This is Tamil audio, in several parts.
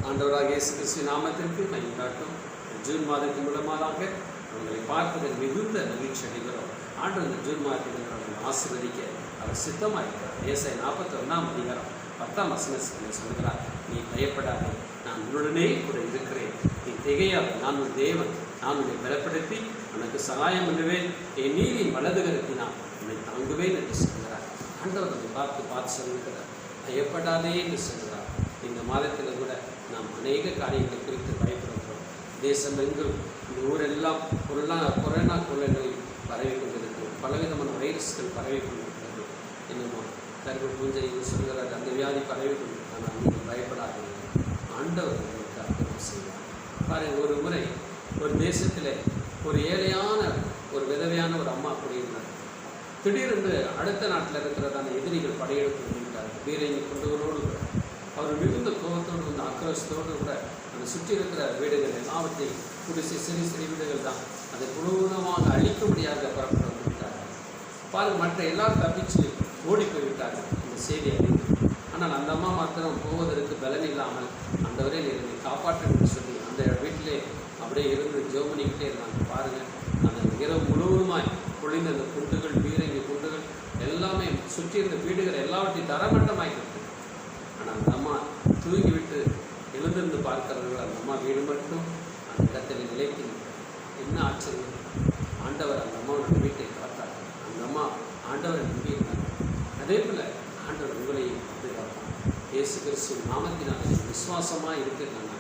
ஆண்டவராக இயேசு கிறிஸ்து நாமத்திற்கு மகிமையாட்டும். ஜூன் மாதத்தின் மூலமாக உங்களை பார்ப்பதில் மிகுந்த மகிழ்ச்சி அடைகிறோம். ஆண்டு இந்த ஜூன் மாதத்தில் அவர்களை ஆசீர்வதிக்க அவர் சித்தமாயிருக்கிறார். ஏசாயா 41 சொல்கிறார், நீ பயப்படாதே, நான் உன்னுடனே கூட இருக்கிறேன், நீ திகையாதே, நான் உன் தேவன், நான் உன்னை பலப்படுத்தி உனக்கு சகாயம் பண்ணுவேன், என் நீதி வலது கரத்தினால் உன்னை தாங்குவேன் என்று சொல்கிறார். ஆண்டவர் நம்மை பார்த்து சொல்கிறார், பயப்படாதே என்று சொல்கிறார். இந்த மாதத்தில் கூட நாம் அநேக காரியங்களை குறித்து பயப்படுகிறோம். தேசம் எங்கும் இந்த ஊரெல்லாம் கொரோனா கொள்ளைகளில் பரவி கொண்டிருக்கிறது. பலவிதமான வைரஸ்கள் பரவி கொண்டிருக்கிறது. என்னமோ கருப்பு பூஞ்சை சொல்கிறார், அந்த வியாதி பரவி கொண்டிருக்கிறது. ஆனால் நீங்கள் பயப்படாதீர்கள், ஆண்டவர் உங்களுக்கு அற்புதம் செய்வார். பாருங்கள், ஒரு முறை ஒரு தேசத்தில் ஒரு ஏழையான ஒரு விதவையான ஒரு அம்மா குடியிருந்தார். திடீரென்று அடுத்த நாட்டில் இருக்கிறதான எதிரிகள் படையெடுத்து வந்துவிட்டார்கள். பீரங்கி கொண்டவரோடு கூட அவர் மிகுந்த கோபத்தோடு வந்து ஆக்ரோஷத்தோடு கூட அந்த சுற்றி இருக்கிற வீடுகள் எல்லாவற்றையும் குடிசை சிறு வீடுகள் தான் அதை முழுவதுமாக அழிக்கும்படியாக புறப்பட்டு வந்துவிட்டார்கள். பாருங்கள், மற்ற எல்லாரும் தப்பிச்சு ஓடி போய்விட்டார்கள் இந்த செய்தி அறிந்து. ஆனால் அந்த அம்மா மாத்திரம் போவதற்கு பலன் இல்லாமல் ஆண்டவரே என்னை காப்பாற்றணும்னு சொல்லி அந்த வீட்டிலே அப்படியே இருந்து ஜெபம் பண்ணிக்கிட்டே இருந்தாங்க. பாருங்கள், அந்த இரவு முழுவதுமாய் பொழிந்த அந்த குண்டுகள், பீரங்கி குண்டுகள் எல்லாமே சுற்றி இருந்த வீடுகள் எல்லாவற்றையும் தரமட்டமாகிட்டு. ஆனால் அந்த அம்மா தூங்கிவிட்டு எழுந்திருந்து பார்க்கிறவர்கள் அந்த அம்மா வீடு மட்டும் அந்த இடத்தில் நிலைத்து. என்ன ஆச்சரியம்! ஆண்டவர் அந்த அம்மாவோட வீட்டை காத்தார். அந்த அம்மா ஆண்டவரை நம்பியிருந்தாங்க. அதே போல் ஆண்டவர் உங்களையும் பாதுகாப்பார். இயேசு கிறிஸ்து நாமத்தினால் விசுவாசமாக இருக்கிறாங்க.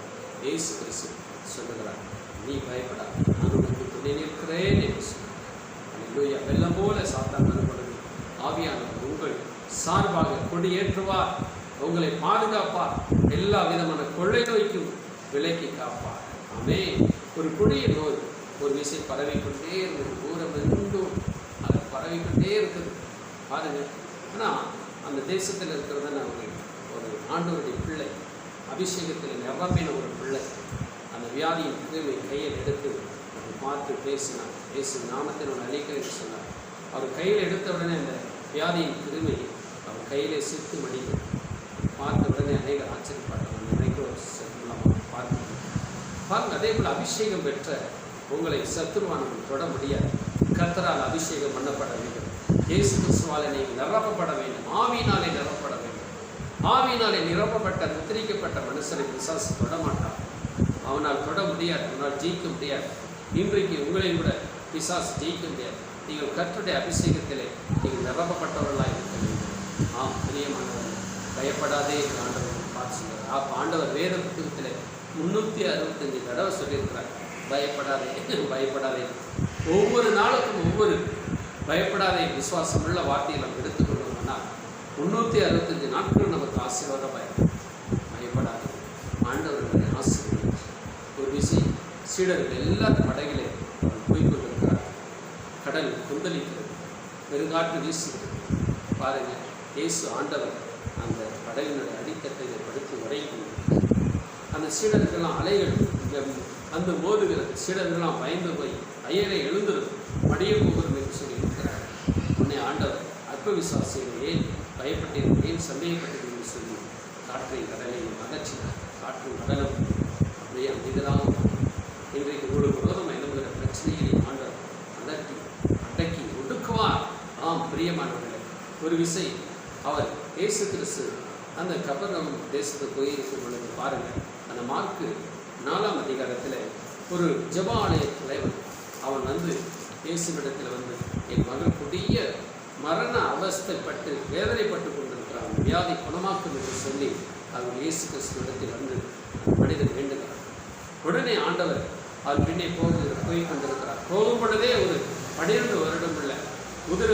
இயேசு கிறிஸ்து சொல்லுகிறார், நீ பயப்படாத, நான் உனக்கு துணை நிற்கிறேன் என்று சொல்கிறார். வெள்ளம் போல சாத்தான் வரும்பொழுது ஆவியானவர் உங்கள் சார்பாக கொடியேற்றுவார், உங்களை பாதுகாப்பார், எல்லா விதமான கொள்ளை நோய்க்கும் விலக்கி காப்பார். ஆமே. ஒரு கொடிய நோய் ஒரு விஷயம் பரவிக்கொண்டே இருந்தது. ஊரம் எங்கும் அது பரவிக்கொண்டே இருக்குது. பாருங்கள், ஆனால் அந்த தேசத்தில் இருக்கிறதான ஒரு ஆண்டவருடைய பிள்ளை, அபிஷேகத்தில் நிரம்பின ஒரு பிள்ளை, அந்த வியாதியின் கிருமை கையில் எடுத்து அதை பார்த்து பேசினார். இயேசு நாமத்தில் ஒரு அழைக்கிறேன் சொன்னார். அவர் கையில் எடுத்த உடனே அந்த வியாதியின் கிருமை அவர் கையிலே சித்து மடிக்கும். பார்த்த உடனே அநேக ஆச்சரியப்பட்டாங்க. பாருங்கள், அதே போல் அபிஷேகம் பெற்ற உங்களை சத்துருவானவர்கள் தொட முடியாது. கர்த்தரால் அபிஷேகம் பண்ணப்பட வேண்டும். இயேசு கிறிஸ்துவாலே நீங்கள் நிரப்பப்பட வேண்டும். ஆவியினாலே நிரப்பப்பட வேண்டும். ஆவியினாலே நிரப்பப்பட்ட முத்திரிக்கப்பட்ட மனுஷரை பிசாசு தொட மாட்டான். அவனால் தொட முடியாது, அவனால் ஜெயிக்க முடியாது. இன்றைக்கு உங்களையும் கூட பிசாசு ஜெயிக்க முடியாது. நீங்கள் கர்த்தருடைய அபிஷேகத்திலே நீங்கள் நிரப்பப்பட்டவர்களாக இருக்க வேண்டும். பிரியமானவர்கள், பயப்படாதே என்று ஆண்டவர் பார்த்து சொல்கிறார். ஆண்டவர் வேத புத்தகத்தில் 365 தடவை சொல்லியிருக்கிறார், பயப்படாதே பயப்படாதே. ஒவ்வொரு நாளுக்கும் ஒவ்வொரு பயப்படாதே விசுவாசமுள்ள வார்த்தையை நம்ம எடுத்துக்கொள்ளணும்னா 365 நாட்கள் நமக்கு ஆசீர்வாதமாக பயப்படாது. ஆண்டவர்களை ஆசீர்வாதம். ஒரு விஷயம், சீடர்கள் எல்லாரும் படகிலே போய்கொண்டிருக்கிறார். கடல் கொந்தளிக்கிறது, பெருங்காற்று வீசுகிறது. பாருங்கள், இயேசு ஆண்டவர் அந்த படகினுடைய அடித்தட்டை படுத்து உடைக்கும். அந்த சீடர்கள்லாம் அலைகள் அந்த மோதுகிறது. சீடர்கள்லாம் பயந்து போய் ஐயரை எழுந்துரும், மடிய போகிறோம் என்று சொல்லி இருக்கிறார். உன்னை ஆண்டவர் அற்ப விசுவாசிகள் ஏன் பயப்பட்டேன், ஏன் சந்தேகப்பட்டது என்று சொல்லி காற்றை கடலையும் அகற்றினார். காற்றும் கடலும் அப்படியே அமைதலாக இன்றைக்கு ஒரு விரோதம் எழுதுகிற பிரச்சனைகளை ஆண்டவர் அடக்கி ஒடுக்குவார். பிரியமானவர்களே, ஒரு விசை அவர் இயேசு கிறிஸ்து அந்த கபர்நகூம் தேசத்துக்கு போயிருக்கும் பொழுது பாருங்கள், அந்த மார்க்கு 4ஆம் அதிகாரத்தில் ஒரு ஜெப ஆலய தலைவன் அவன் வந்து இயேசுவிடத்தில் வந்து, என் மகள் கொடிய மரண அவஸ்தைப்பட்டு வேதனைப்பட்டு கொண்டிருக்கிறான், வியாதி குணமாக்கும் என்று சொல்லி அவர் இயேசு கிறிஸ்துவிடத்தில் வந்து மனிதன் வேண்டுகிறார். உடனே ஆண்டவர் அவர் பின்னே போய் கொண்டிருக்கிறார். போகும் பொழுதே ஒரு 12 வருடம் உள்ள முதிர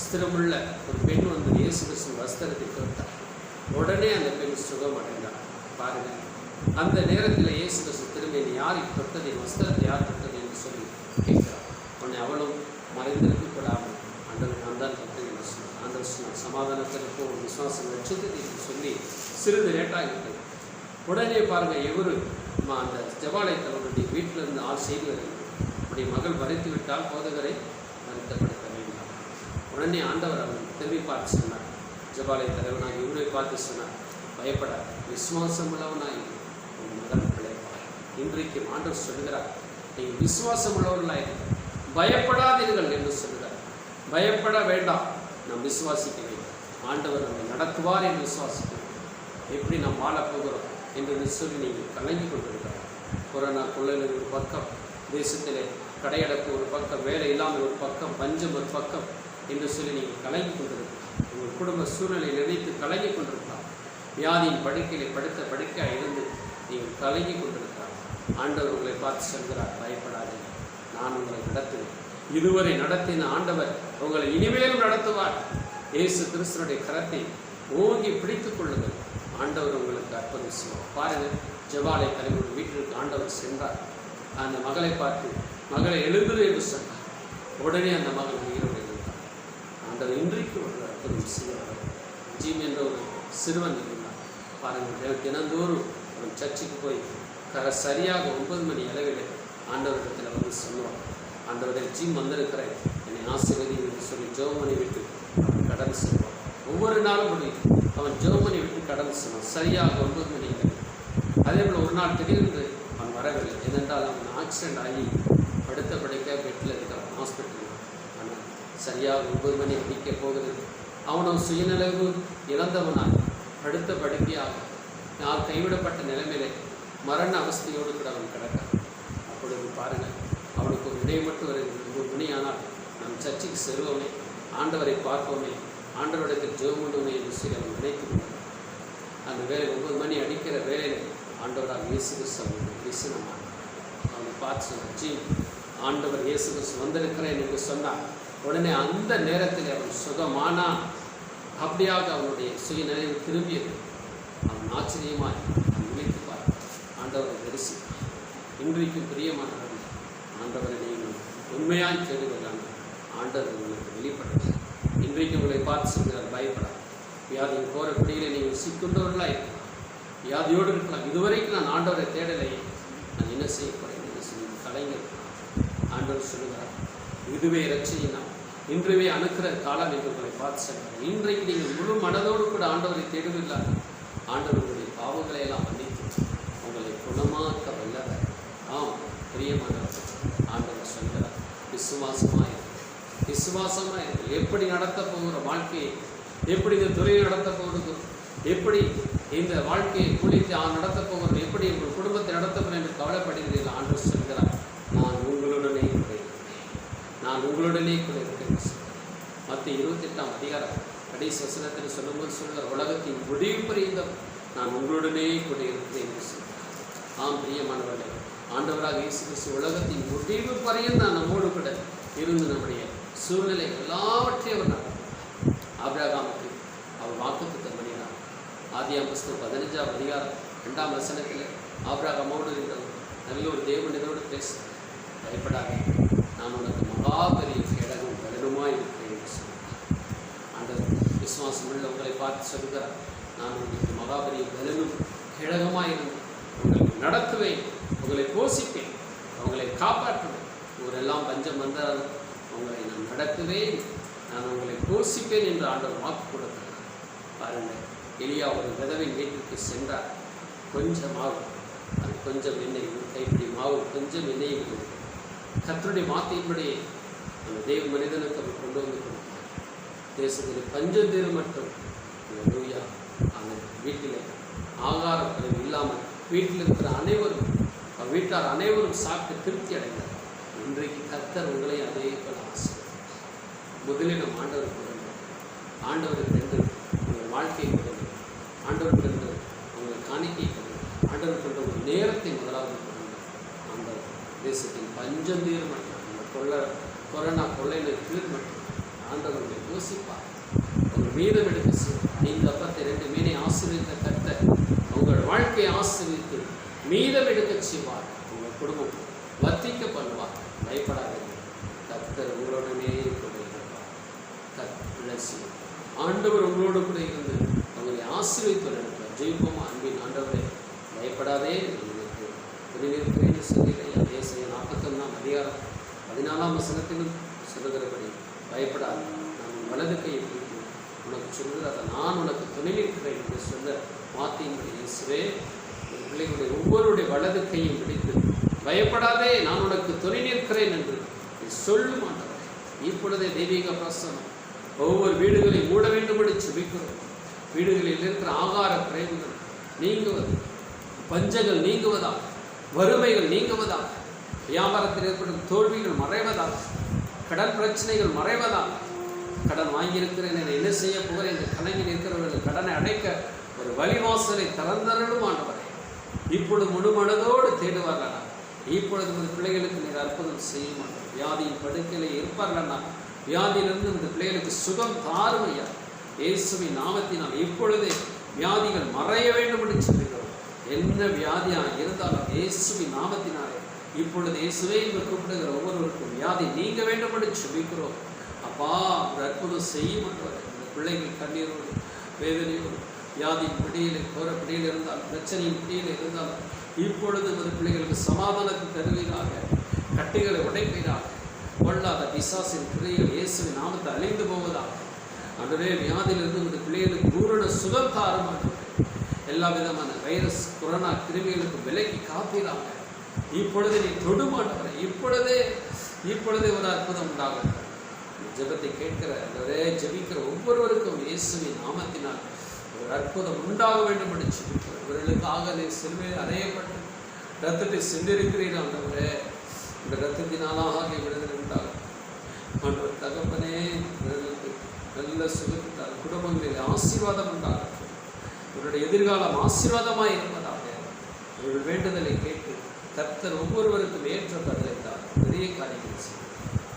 ஸ்திரமுள்ள ஒரு பெண் வந்து இயேசு கிறிஸ்து வஸ்திரத்தை கொடுத்தார். உடனே அந்த பெண் சுகம் அடைந்தார். பாருங்கள், அந்த நேரத்தில் இயேசு கிறிஸ்து திரும்பி யார் தொட்டது, என் வஸ்திரத்தை யார் தொட்டது என்று சொல்லி கேட்கிறார். உடனே அவளும் மறைந்திருக்கு கூடாமல் ஆண்டவர் நான் தான் தொட்டது என்று சொன்னார். ஆண்டவர் சொன்னார், சமாதானத்திற்கு ஒரு விசுவாசம் வச்சது என்று சொல்லி சிறிது லேட்டாகிவிட்டது. உடனே பாருங்கள், எவரு அந்த ஜபாலயத்தவருடைய வீட்டிலிருந்து ஆள் செய்து வருகிறது, அப்படி மகள் மறைத்து விட்டால் போதகரை வருத்தப்படுத்த வேண்டாம். உடனே ஆண்டவர் அவன் திரும்பி பார்த்து சொன்னார், ஜபாலய தலைவனாக இவரை பார்த்து சொன்னார், பயப்படாது, விசுவாசம் உள்ளவனாய் மகன் பிழைப்பார். இன்றைக்கு ஆண்டவர் சொல்கிறார், நீங்கள் விசுவாசம் உள்ளவர்களாக பயப்படாதீர்கள் என்று சொல்கிறார். பயப்பட வேண்டாம், நாம் விசுவாசிக்க வேண்டும். ஆண்டவர் நம்மை நடத்துவார் என்று விசுவாசிக்க வேண்டும். எப்படி நாம் வாழப்போகிறோம் என்று சொல்லி நீங்கள் கலங்கி கொண்டிருக்கிறார். கொரோனா கொள்ளையில் ஒரு பக்கம், தேசத்திலே கடையடைப்பு ஒரு பக்கம், வேலை இல்லாமல் ஒரு பக்கம், பஞ்சம் ஒரு பக்கம் என்று சொல்லி நீங்கள் கலங்கி கொண்டிருக்கிறார். உங்கள் குடும்ப சூழ்நிலை நினைத்து கலங்கி கொண்டிருக்கிறார். வியாதியின் படுக்கையில் படுத்த படுக்கையாக இருந்து நீங்கள் கலங்கி கொண்டிருக்கிறார். ஆண்டவர் உங்களை பார்த்து சொல்கிறார், பயப்படாதீங்க, நான் உங்களை நடத்துவேன். இதுவரை நடத்தின ஆண்டவர் உங்களை இனிமேலும் நடத்துவார். இயேசு கிறிஸ்துவினுடைய கரத்தை ஓங்கி பிடித்துக் கொள்ளுங்கள். ஆண்டவர் உங்களுக்கு அற்புதம் செய்வார். பாருங்கள், ஜெபாலய தலைவருடைய வீட்டிற்கு ஆண்டவர் சென்றார். அந்த மகளை பார்த்து, மகளை எழுந்துரு என்று சொன்னார். உடனே அந்த மகள் உயிரோடு இருந்தார். ஆண்டவர் இன்றைக்கு ஒரு அற்புதம் செய்வார். ஜீம் என்ற ஒரு சிறுவன் இருந்தார். பாருங்கள், தினந்தோறும் அவன் சர்ச்சுக்கு போய் சரியாக 9 மணி அளவில் ஆண்டவரிடத்தில் வந்து சொல்லுவான், ஆண்டவரை ஜீம் வந்திருக்கிறேன், என்னை ஆசீர்வதி என்று சொல்லி ஜெபமணி விட்டு அவன் கடன் செல்வான். ஒவ்வொரு நாளும் அவன் ஜெபமணி விட்டு கடன் செல்வான். சரியாக 9 மணி அளவில். அதே போல் ஒரு நாள் திடீர்னு அவன் வரவில்லை. ஏனென்றால் அவன் ஆக்சிடென்ட் ஆகி படுத்த படுக்க பெட்டில் இருக்கிறான், ஹாஸ்பிட்டலில். ஆனால் சரியாக 9 மணி அடிக்க போகிறது. அவனும் சுயநிலைவு இறந்தவனால் படுத்த படுக்கையாக யார் கைவிடப்பட்ட நிலைமையிலே மரண அவஸ்தையோடு கூட அவன் கிடக்கான். அப்பொழுது பாருங்கள், அவனுக்கு ஒரு விடை மட்டும் வருகிறது. 9 மணி ஆனால் நம் சர்ச்சுக்கு செல்வோமே, ஆண்டவரை பார்ப்போமே, ஆண்டவரிடத்தில் ஜெபம் பண்ணுவோமே என்று சொல்லி அவன் நினைத்து கொண்டான். அந்த வேலை 9 மணி அடிக்கிற வேலையில் ஆண்டவராக இயேசு கிறிஸ்து அவனுக்கு தரிசனமான அவனை பார்த்து சொன்னார், ஜீ, ஆண்டவர் இயேசு கிறிஸ்து வந்திருக்கிறேன் என்று சொன்னார். உடனே அந்த நேரத்தில் அவன் சுகமானான். அப்படியாக அவனுடைய சுயநிலைவு திரும்பியது. அவன் ஆச்சரியமாய் அவன் விழித்து பார்த்தான். ஆண்டவரை தரிசித்தான். இன்றைக்கும் பிரியமானவர்கள், ஆண்டவரை நீங்கள் உண்மையாய் தேடுவதான ஆண்டவர் உங்களுக்கு வெளிப்படுத்த இன்றைக்கு உங்களை பார்த்து சொல்கிறார், பயப்படாது. வியாதியின் கோர பிடியிலே நீங்கள் சிக்கொண்டவர்களாக இருக்கலாம், வியாதியோடு இருக்கலாம். இதுவரைக்கும் நான் ஆண்டவரை தேடலையே, நான் என்ன செய்யப்படுறேன் என்று சொல்லி கலைஞர் ஆண்டவர் சொல்லுகிறார், இதுவே இரட்சையினா இன்றுவே அணுக்கிற காலம் என்று உங்களை பார்த்து சொல்கிறார். இன்றைக்கு நீங்கள் முழு மனதோடு கூட ஆண்டவரை தேடுவதில்லை. ஆண்டவர் உங்களுடைய பாவங்களை எல்லாம் மன்னித்து உங்களை குணமாக்க வல்லவர். ஆம் பிரியமானவர், ஆண்டவர் சொல்கிறார், விசுவாசமாக விசுவாசமாக எப்படி நடத்த போகிற வாழ்க்கையை, எப்படி இந்த தொழில் நடத்த போகிறோம், எப்படி இந்த வாழ்க்கையை குளித்து நடத்த போகிறோம், எப்படி உங்கள் குடும்பத்தை நடத்த போகிறோம் என்று கவலைப்படுகிறீர்கள். ஆண்டவர் சொல்கிறார், நான் உங்களுடனே கூட இருக்கிறேன், நான் உங்களுடனே கூட இருக்கிறேன். மத்திய 28ஆம் அதிகாரம் கடைசி வசனத்தில் சொல்லும்போது சொல்கிறார், உலகத்தின் முடிவு பரியந்தம் நான் உங்களுடனே கூட இருக்கிறேன் என்று சொல்கிறார். ஆம் பிரியமானவர்களே, ஆண்டவராக இயேசு கிறிஸ்து உலகத்தின் முடிவு பரியந்தம் நம்மோடு கூட இருந்து நம்முடைய சூழ்நிலை எல்லாவற்றையும் அவர் நடந்தார். ஆபிரகாமுக்கு அவர் வாக்குத்தத்தம் பண்ணினார். ஆதியாகமம் 15ஆம் அதிகாரம் 2ஆம் வசனத்தில் ஆபிரகாமோடு இருந்தவர் நல்ல ஒரு தேவனிதோடு பேச, பயப்படாத, நான் உனக்கு மகாபெரிய கேடகம் கடினமாக இருக்கிறேன் என்று சொன்னார். ஆண்டவர் விசுவாசம் உள்ள உங்களை பார்த்து சொல்கிறார், நான் உங்களுக்கு மகாபெரிய பலனும் கேடகமாக இருந்து உங்களை நடத்துவேன், உங்களை போஷிப்பேன், உங்களை காப்பாற்றுவேன். ஊரெல்லாம் பஞ்சம் வந்தாலும் உங்களை நான் நடத்துவேன், நான் உங்களை போஷிப்பேன் என்று ஆண்டவர் வாக்கு கொடுத்தார். பாருங்கள், எலியா ஒரு விதவின் வீட்டிற்கு சென்றார். கொஞ்சம் மாவு, அது கொஞ்சம் எண்ணெய், கைப்பிடி மாவு, கொஞ்சம் எண்ணெய் கர்த்தருடைய வார்த்தையின்படி அந்த தேவ மனிதனுக்கு அவர் கொண்டு வந்து கொடுத்தார். தேசத்தில் பஞ்சம் தீரும் மட்டும் லூயா அந்த வீட்டில் ஆகாரம் குறைவு இல்லாமல் வீட்டில் இருக்கிற அனைவரும், வீட்டார் அனைவரும் சாப்பிட்டு திருப்தி அடைந்தார். இன்றைக்கு கர்த்தர் உங்களை அதே போல ஆசை. முதலில் நம் ஆண்டவர் கொடுங்க, ஆண்டவருக்கு என்று உங்கள் வாழ்க்கையை கொடுங்க, ஆண்டவருக்கு என்று உங்கள் காணிக்கை கொடுங்க, ஆண்டவருக்கு என்று உங்கள் நேரத்தை முதலாவது கொடுங்க. அந்த தேசத்தின் பஞ்சம் தீர் மட்டும், அந்த கொரோனா கொள்ளையினர் தீர் மட்டும் ஆண்டவர்களை யோசிப்பார். உங்கள் மீதம் எடுக்க செய்வார். 5 அப்பத்தை 2 மீனை ஆசீர்வதித்த கர்த்தர் உங்கள் வாழ்க்கையை ஆசீர்வதித்து மீதம் எடுக்க செய்வார். உங்கள் குடும்பம் வர்த்திக்க பண்ணுவார். பயப்படாதீர்கள், கர்த்தர் உங்களுடனே கூட இருப்பார். கர்த்தர் ஆண்டவர் உங்களோடு கூட இருந்து உங்களை ஆசீர்வதித்து நடப்பார். ஜெயிப்போம். அன்பின் ஆண்டவரை பயப்படாதே, இருக்கிறேன்னு சொல்லிடுறேன். ஏசாயா 41ஆம் அதிகாரம் 14ஆம் வசனத்திலும் சொல்லுகிறபடி, பயப்படாது, நான் உன் வலது கையை பிடித்து உனக்கு சொல்லுகிறத நான் உனக்கு துணை நிற்கிறேன் என்று சொல்ல வார்த்தையின்படி இயேசுவே என் பிள்ளைகளுடைய ஒவ்வொரு ஒவ்வொருடைய வலது கையும் பிடித்து பயப்படாதே, நான் உனக்கு துணை நிற்கிறேன் என்று சொல்லும் ஆண்டவரே. இப்பொழுதே தெய்வீக பிரசனம் ஒவ்வொரு வீடுகளை மூட வேண்டும் என்று செபிக்கிறோம். வீடுகளில் இருக்கிற ஆகார குறைவுகள் நீங்குவது, பஞ்சங்கள் நீங்குவதாக, வறுமைகள் நீங்குவதாக, வியாபாரத்தில் ஏற்படும் தோல்விகள் மறைவதாக, கடன் பிரச்சனைகள் மறைவதாக. கடன் வாங்கியிருக்கிறேன், என்ன செய்ய போகிறேன் என்று கணக்கில் இருக்கிறவர்கள் கடனை அடைக்க ஒரு வழிவாசலை திறந்தரலும் ஆண்டவரே. இப்பொழுது முழு மனதோடு தேடுவார்களா? இப்பொழுது இந்த பிள்ளைகளுக்கு நீர் அற்புதம் செய்ய மாட்டோம். வியாதியின் படுக்கையிலே இருப்பார்களா? வியாதியிலிருந்து இந்த பிள்ளைகளுக்கு சுகம் தாரும் ஐயா. இயேசுவின் நாமத்தினால் இப்பொழுதே வியாதிகள் மறைய வேண்டும் என்று சொல்லுகிறோம். என்ன வியாதியாக இருந்தாலும் இயேசுவின் நாமத்தினாலே இப்பொழுது இயேசுவே என்று கூப்பிடுகிற ஒவ்வொருவருக்கும் வியாதி நீங்க வேண்டும் என்று சொல்லிக்கிறோம். அப்பா, ஒரு அற்புதம் செய்ய மாட்டவர். இந்த பிள்ளைகள் கண்ணீரோடு வேதனையோடு வியாதியின் பிடியில் கோர பிடியில் இருந்தாலும் பிரச்சனையின் பிடியில் இருந்தாலும் இப்பொழுது ஒரு பிள்ளைகளுக்கு சமாதானத்தை தருவீராக, கட்டிகளை உடைப்பீராக. கொள்ளாத பிசாசின் கிரைகள் இயேசுவின் நாமத்தை அழிந்து போவதாக. அதுவே வியாதியிலிருந்து இந்த பிள்ளைகளுக்கு பூரண சுகம் தாருமாக. எல்லா விதமான வைரஸ் கொரோனா கிருமிகளுக்கு விலைக்கு காப்பீராக. இப்பொழுது நீ தொடுமாட்டவரை இப்பொழுதே ஒரு அற்புதம் உண்டாகும். ஜெபத்தை கேட்கிற ஒரே ஜெபிக்கிற ஒவ்வொருவருக்கும் இயேசுவின் நாமத்தினால் ஒரு அற்புதம் உண்டாக வேண்டும் என்று சொல்லிக்கிறோம். இவர்களுக்காக நீ சிலுவையில் அறையப்பட்டு இரத்தத்தை சிந்திருக்கிறீர்கள் ஆண்டவரே. இந்த இரத்தத்தினாலாக விடுதலை உண்டாகும் ஆண்டவர். தகப்பனே, இவர்களுக்கு நல்ல சுகத்தால் குடும்பங்களில் ஆசீர்வாதம் உண்டாகும். இவருடைய எதிர்காலம் ஆசீர்வாதமாக இருப்பதாக இவர்கள் வேண்டுதலை கேட்டு கர்த்தர் ஒவ்வொருவருக்கும் ஏற்ற பதிலைத்தார். பெரிய காரியங்கள் செய்யும்.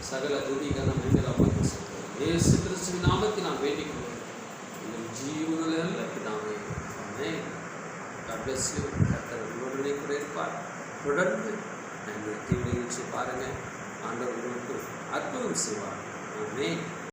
சகல துதிகரம் எங்களுக்கு சொல்கிறோம். இயேசு கிறிஸ்துவின் நாமத்தை நான் வேண்டிக் கொள்கிறேன். ஜீவனில் பிதாவே, ஆமென். God bless you. கர்த்தர் உங்களுடைய கூட இருப்பார். தொடர்ந்து எங்கள் டிவி நிகழ்ச்சி பாருங்கள். ஆண்டவர் உங்களுக்கு அற்புதம் செய்வார். ஆமென்.